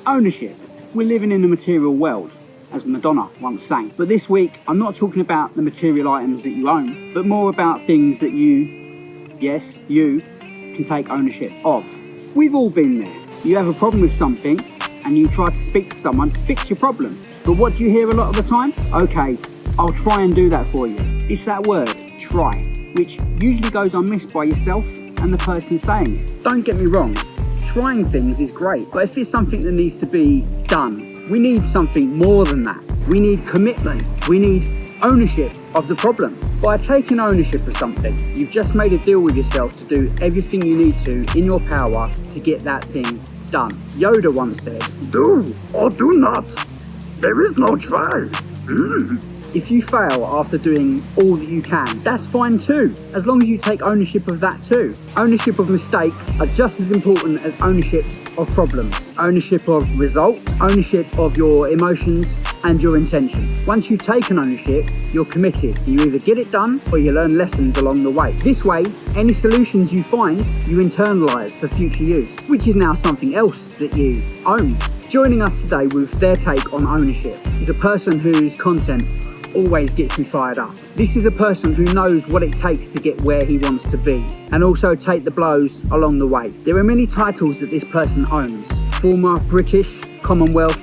Ownership. We're living in a material world, as Madonna once sang. But this week, I'm not talking about the material items that you own, but more about things that you, yes, you, can take ownership of. We've all been there. You have a problem with something, and you try to speak to someone to fix your problem. But what do you hear a lot of the time? Okay, I'll try and do that for you. It's that word, try, which usually goes unmissed by yourself and the person saying it. Don't get me wrong, trying things is great, but if it's something that needs to be done, we need something more than that. We need commitment. We need ownership of the problem. By taking ownership of something, you've just made a deal with yourself to do everything you need to in your power to get that thing done. Yoda once said, "Do or do not. There is no try." If you fail after doing all that you can, that's fine too, as long as you take ownership of that too. Ownership of mistakes are just as important as ownership of problems. Ownership of results, ownership of your emotions and your intention. Once you've taken ownership, you're committed. You either get it done or you learn lessons along the way. This way, any solutions you find, you internalise for future use, which is now something else that you own. Joining us today with their take on ownership is a person whose content always gets me fired up. This is a person who knows what it takes to get where he wants to be and also take the blows along the way. There are many titles that this person owns. Former British, Commonwealth,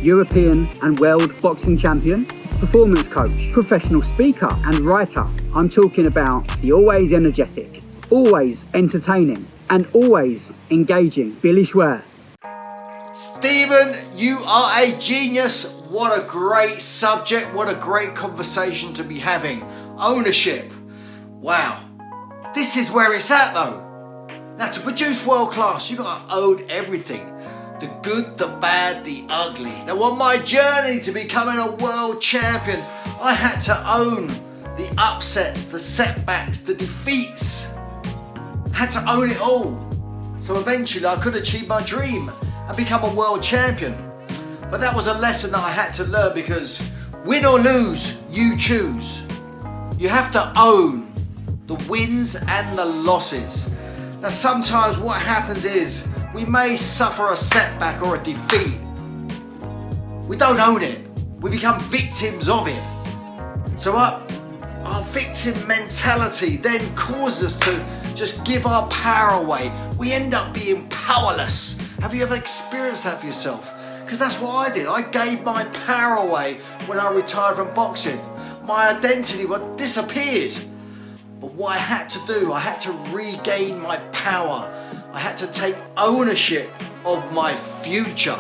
European and World Boxing Champion, performance coach, professional speaker and writer. I'm talking about the always energetic, always entertaining and always engaging Billy Schwer. Stephen, you are a genius. What a great subject. What a great conversation to be having. Ownership. Wow. This is where it's at though. Now to produce world class, you've got to own everything. The good, the bad, the ugly. Now on my journey to becoming a world champion, I had to own the upsets, the setbacks, the defeats. I had to own it all. So eventually I could achieve my dream and become a world champion. But that was a lesson that I had to learn because win or lose, you choose. You have to own the wins and the losses. Now sometimes what happens is we may suffer a setback or a defeat. We don't own it. We become victims of it. So our victim mentality then causes us to just give our power away. We end up being powerless. Have you ever experienced that for yourself? Because that's what I did. I gave my power away when I retired from boxing. My identity disappeared. But what I had to do, I had to regain my power. I had to take ownership of my future.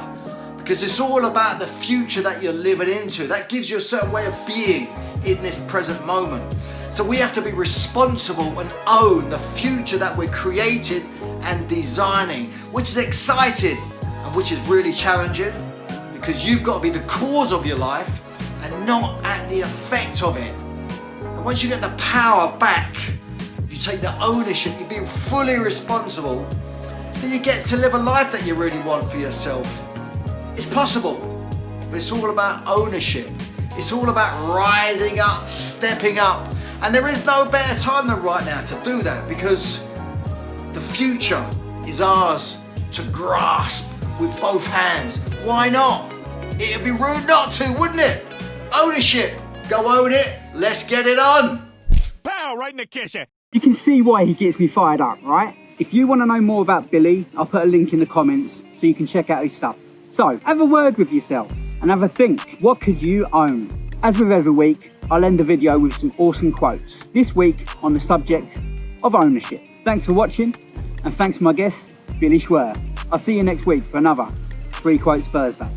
Because it's all about the future that you're living into. That gives you a certain way of being in this present moment. So we have to be responsible and own the future that we're creating and designing, which is exciting and which is really challenging because you've got to be the cause of your life and not at the effect of it. And once you get the power back, you take the ownership, you're being fully responsible, then you get to live a life that you really want for yourself. It's possible, but it's all about ownership. It's all about rising up, stepping up. And there is no better time than right now to do that because the future is ours to grasp with both hands. Why not? It'd be rude not to, wouldn't it? Ownership. Go own it. Let's get it on. Pow, right in the kitchen. You can see why he gets me fired up, right? If you want to know more about Billy, I'll put a link in the comments so you can check out his stuff. So have a word with yourself and have a think. What could you own? As with every week, I'll end the video with some awesome quotes. This week on the subject of ownership. Thanks for watching and thanks to my guest, Billy Schwer. I'll see you next week for another 3 Quotes Thursday.